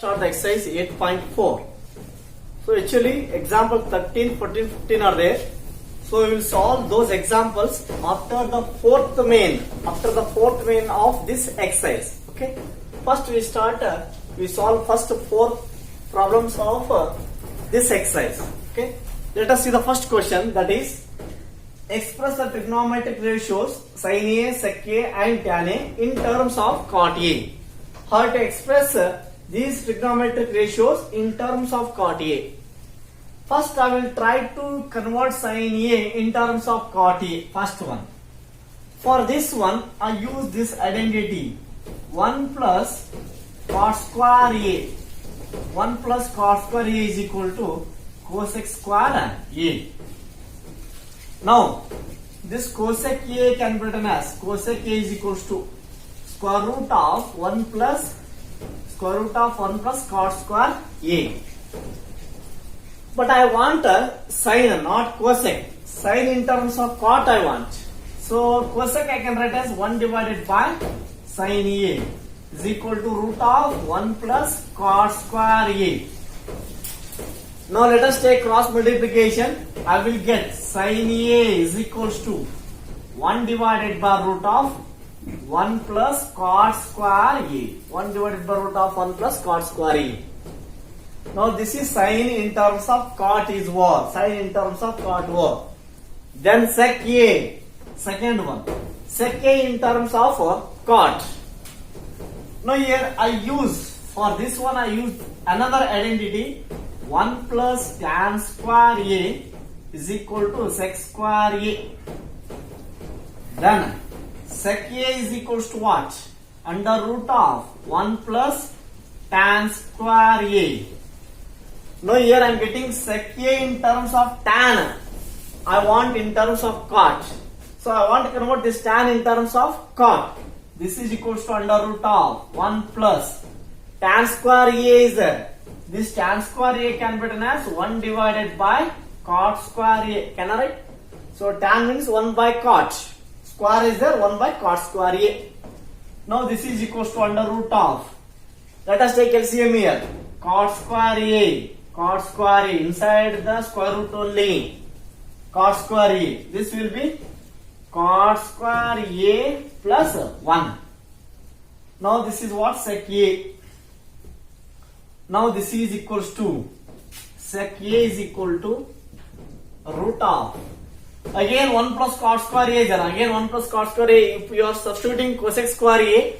Start the exercise 8.4. So actually example 13, 14, 15 are there. So we will solve those examples after the fourth main of this exercise. Okay. First we solve first four problems of this exercise. Okay. Let us see the first question, that is express the trigonometric ratios sin A, sec A and tan A in terms of cot A. How to express these trigonometric ratios in terms of cot A. First I will try to convert sin A in terms of cot A, first one. For this one I use this identity 1 plus cot square A. 1 plus cot square A is equal to cosec square A. Now this cosec A can be written as cosec A is equals to square root of 1 plus cot square A. But I want a sine, not cosec. Sine in terms of cot I want. So cosec I can write as 1 divided by sine A is equal to root of 1 plus cot square A. Now let us take cross multiplication. I will get sine A is equals to 1 divided by root of 1 plus cot square A. 1 divided by root of 1 plus cot square A. Now this is sine in terms of cot is over. Sine in terms of cot over. Then sec A. Second one. Sec A in terms of cot. Now here for this one I use another identity 1 plus tan square A is equal to sec square A. Then sec A is equals to what? Under root of 1 plus tan square A. Now here I am getting sec A in terms of tan. I want in terms of cot. So I want to convert this tan in terms of cot. This is equals to under root of 1 plus tan square A is there. This tan square A can be written as 1 divided by cot square A. Can I write? So tan means 1 by cot. Square is there, 1 by cot square A. Now this is equals to under root of. Let us take LCM here. Cot square A. Cot square A. Inside the square root only. Cot square A. This will be cot square A plus 1. Now this is what? Sec A. Now this is equals to sec A is equal to root of. Again 1 plus cot square A is there. Again 1 plus cot square A. If you are substituting cosec square A,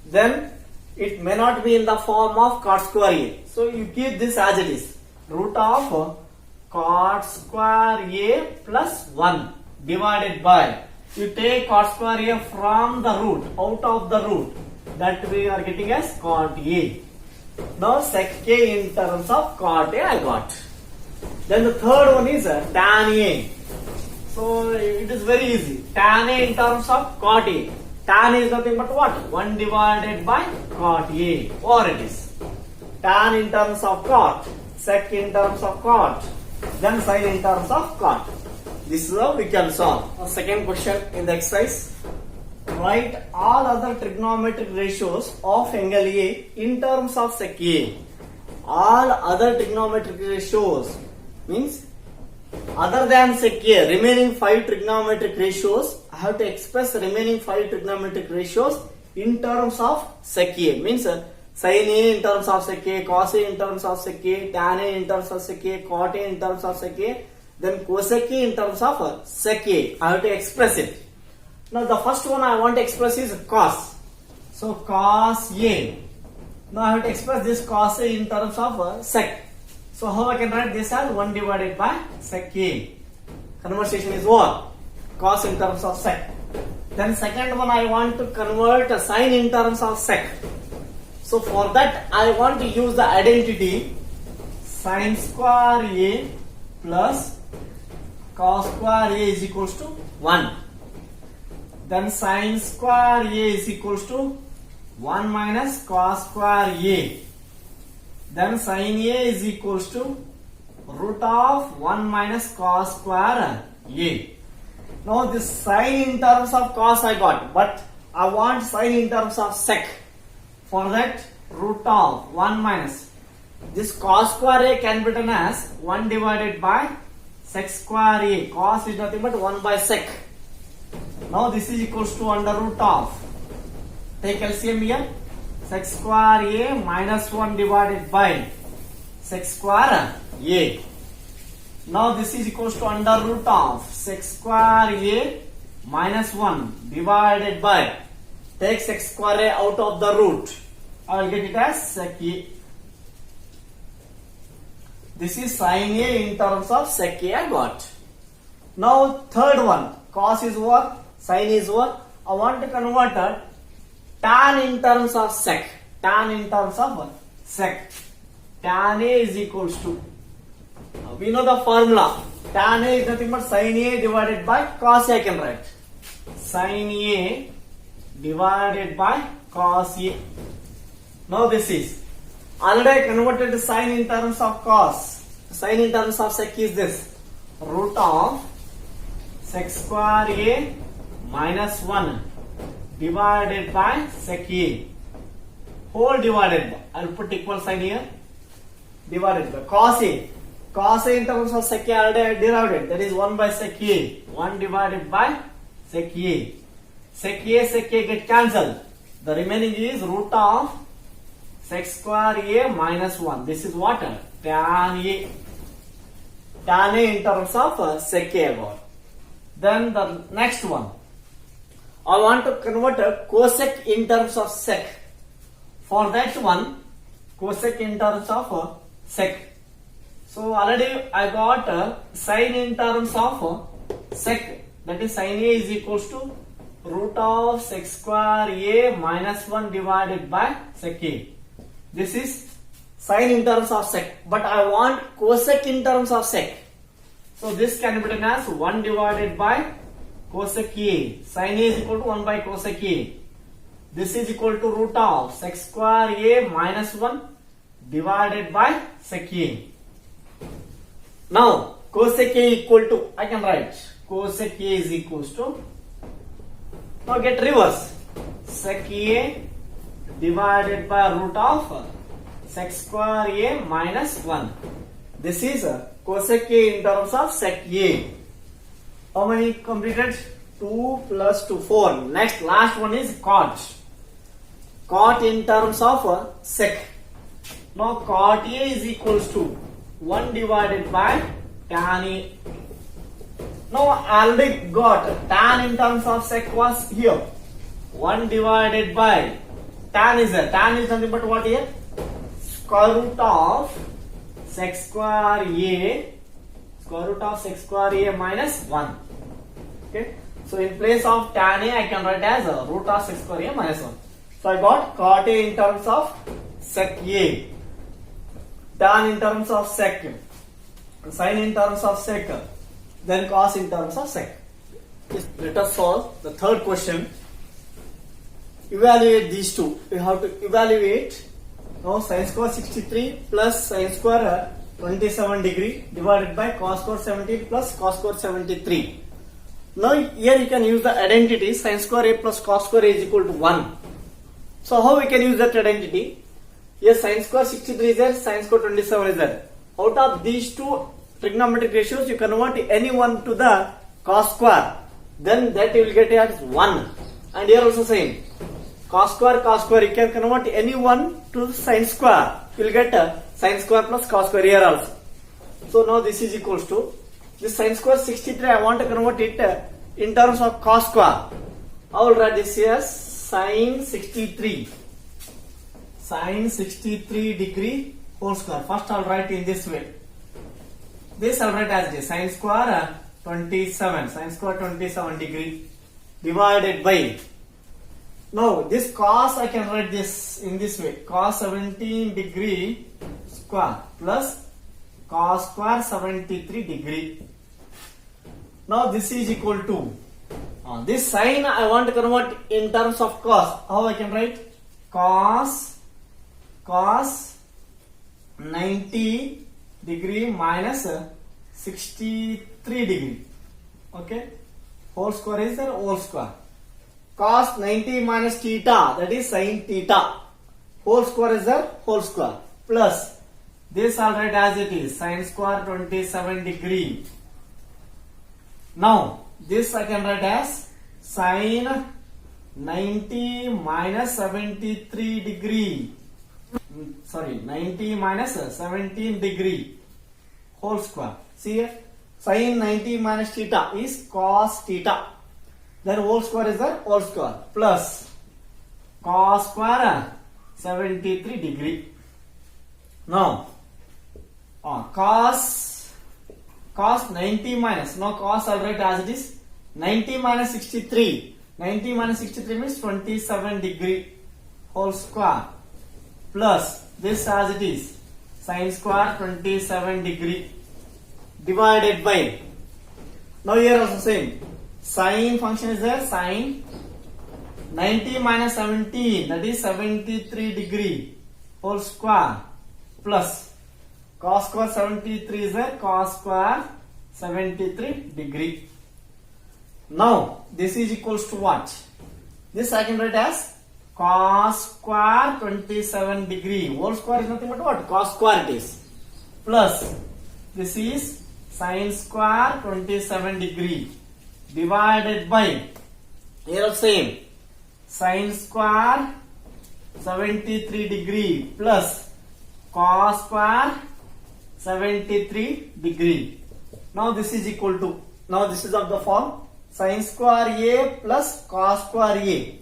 then it may not be in the form of cot square A. So you keep this as it is. Root of cot square A plus 1 divided by. You take cot square A from the root, out of the root. That we are getting as cot A. Now sec A in terms of cot A I got. Then the third one is tan A. So it is very easy. Tan A in terms of cot A. Tan is nothing but what? 1 divided by cot A. Or it is. Tan in terms of cot. Sec in terms of cot. Then sine in terms of cot. This is how we can solve. Second question in the exercise. Write all other trigonometric ratios of angle A in terms of sec A. All other trigonometric ratios means other than sec A, remaining 5 trigonometric ratios, I have to express the remaining 5 trigonometric ratios in terms of sec A. Means sin A in terms of sec A, cos A in terms of sec A, tan A in terms of sec A, cot A in terms of sec A, then cosec A in terms of sec A. I have to express it. Now the first one I want to express is cos. So cos A. Now I have to express this cos A in terms of sec. So how I can write this as 1 divided by sec A. Conversion is what? Cos in terms of sec. Then second one I want to convert a sine in terms of sec. So for that I want to use the identity sin square A plus cos square A is equals to 1. Then sin square A is equals to 1 minus cos square A. Then sin A is equals to root of 1 minus cos square A. Now this sine in terms of cos I got, but I want sine in terms of sec. For that root of 1 minus This cos square A can be written as 1 divided by sec square A. Cos is nothing but 1 by sec. Now this is equals to under root of, take LCM here, sec square A minus 1 divided by sec square A. Now this is equals to under root of sec square A minus 1 divided by, take sec square A out of the root, I will get it as sec A. This is sin A in terms of sec A I got. Now third one, cos is what, sin is what, I want to convert it tan in terms of sec. Tan in terms of what? Sec. Tan A is equals to, we know the formula, tan A is nothing but sin A divided by cos A I can write. Sin A divided by cos A. Now this is, already I converted the sin in terms of cos. Sin in terms of sec is this, root of sec square A minus 1 divided by sec A, whole divided by, I will put equal sign here, divided by cos A. Cos A in terms of sec A already I derived it, that is 1 by sec A, 1 divided by sec A. Sec A get cancelled. The remaining is root of sec square A minus 1. This is what? Tan A. Tan A in terms of sec A got. Then the next one, I want to convert a cosec in terms of sec. For that one, cosec in terms of sec. So already I got sin in terms of sec. That is sin A is equals to root of sec square A minus 1 divided by sec A. This is sin in terms of sec. But I want cosec in terms of sec. So this can be written as 1 divided by cosec A. Sin A is equal to 1 by cosec A. This is equal to root of sec square A minus 1 divided by sec A. Now cosec A equal to, I can write cosec A is equals to, now get reverse, sec A divided by root of sec square A minus 1. This is cosec A in terms of sec A. How many completed? 2 plus 2, 4. Next, last one is cot. Cot in terms of sec. Now cot A is equals to 1 divided by tan A. Now I already got tan in terms of sec was here. 1 divided by tan is there. Tan is nothing but what here? Square root of sec square A. Square root of sec square A minus 1. Okay. So in place of tan A I can write as root of sec square A minus 1. So I got cot A in terms of sec A. Tan in terms of sec. Sin in terms of sec. Then cos in terms of sec. Let us solve the third question. Evaluate these two. We have to evaluate now sin square 63 plus sin square 27 degree divided by cos square 17 plus cos square 73. Now here you can use the identity sin square A plus cos square A is equal to 1. So how we can use that identity? Here sin square 63 is there, sin square 27 is there. Out of these two trigonometric ratios you convert any one to the cos square, then that you will get as 1. And here also same, cos square you can convert any one to sin square, you will get sin square plus cos square here also. So now this is equals to this sin square 63, I want to convert it in terms of cos square. I will write this as sin 63 degree whole square. First I will write in this way. This I will write as this sin square 27 degree divided by, now this cos I can write this in this way, cos 17 degree square plus cos square 73 degree. Now this is equal to, this sin I want to convert in terms of cos. How I can write? Cos 90 degree minus 63 degree. Okay, whole square is there, whole square. Cos 90 minus theta, that is sin theta. Whole square is there, whole square. Plus This I'll write as it is, sine square 27 degree. Now, this I can write as sine 90 minus 73 degree. Sorry, 90 minus 17 degree whole square. See here, sine 90 minus theta is cos theta. Then whole square is the whole square plus cos square 73 degree. Now, cos 90 minus, now cos I'll write as it is 90 minus 63. 90 minus 63 means 27 degree whole square plus this as it is sine square 27 degree divided by, now here also same, sine function is there, sine 90 minus 17, that is 73 degree whole square plus cos square 73 is there, cos square 73 degree. Now this is equals to what? This I can write as cos square 27 degree whole square is nothing but what? Cos square it is plus this is sine square 27 degree divided by, here also same, sine square 73 degree plus cos square 73 degree. Now this is equal to, now this is of the form sine square a plus cos square a.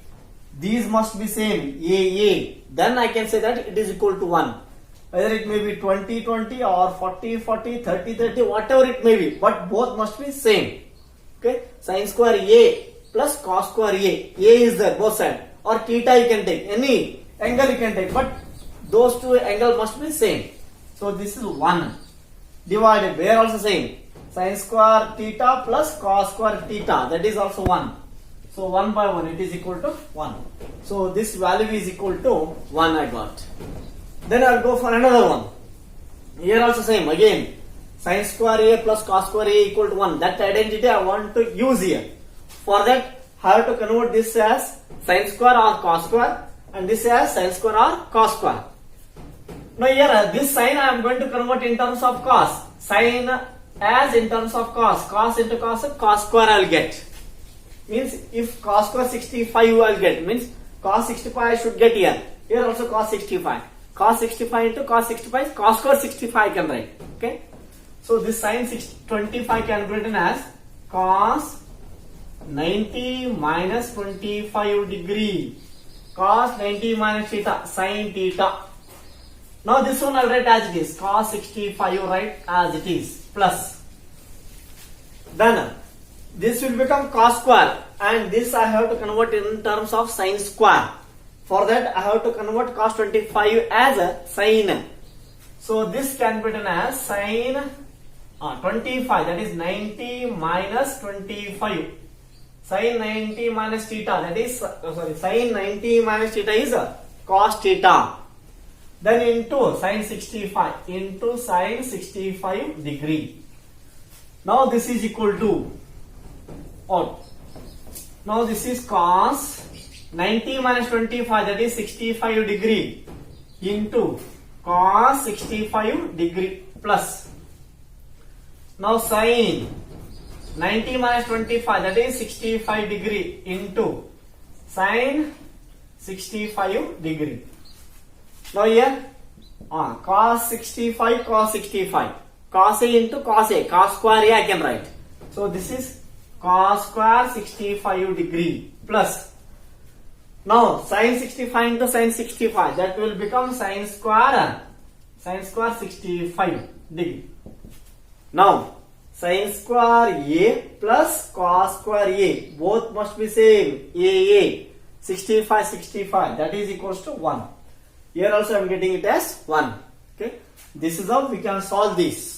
These must be same, a. Then I can say that it is equal to 1. Whether it may be 20 20 or 40 40, 30 30, whatever it may be, but both must be same. Okay, sine square a plus cos square a. A is there both sides, or theta you can take, any angle you can take, but those two angle must be same. So this is 1 divided, where also same, sine square theta plus cos square theta, that is also 1. So 1 by 1 it is equal to 1. So this value is equal to 1 I got. Then I'll go for another one. Here also same, again sine square a plus cos square a equal to 1. That identity I want to use here. For that I have to convert this as sine square or cos square and this as sine square or cos square. Now here this sine I am going to convert in terms of cos. Sine as in terms of cos. Cos into cos square I will get. Means if cos square 65 I will get. Means cos 65 I should get here. Here also cos 65. Cos 65 into cos 65, cos square 65 I can write. Okay. So this sine 25 can be written as cos 90 minus 25 degree. Cos 90 minus theta, sine theta. Now this one I'll write as it is, cos 65 write as it is, plus. Then this will become cos square and this I have to convert in terms of sine square. For that I have to convert cos 25 as a sine. So this can be written as sine 25, that is 90 minus 25. Sine 90 minus theta, that is sine 90 minus theta is cos theta. Then into sine 65 into sine 65 degree. Now this is equal to what? Now this is cos 90 minus 25, that is 65 degree into cos 65 degree plus. Now sine 90 minus 25, that is 65 degree into sine 65 degree. Now here cos 65 cos 65, cos a into cos a, cos square a I can write. So this is cos square 65 degree plus. Now sine 65 into sine 65, that will become sine square 65 degree. Now sine square a plus cos square a, both must be same, a 65 that is equals to 1. Here also I am getting it as 1. Okay, this is how we can solve this.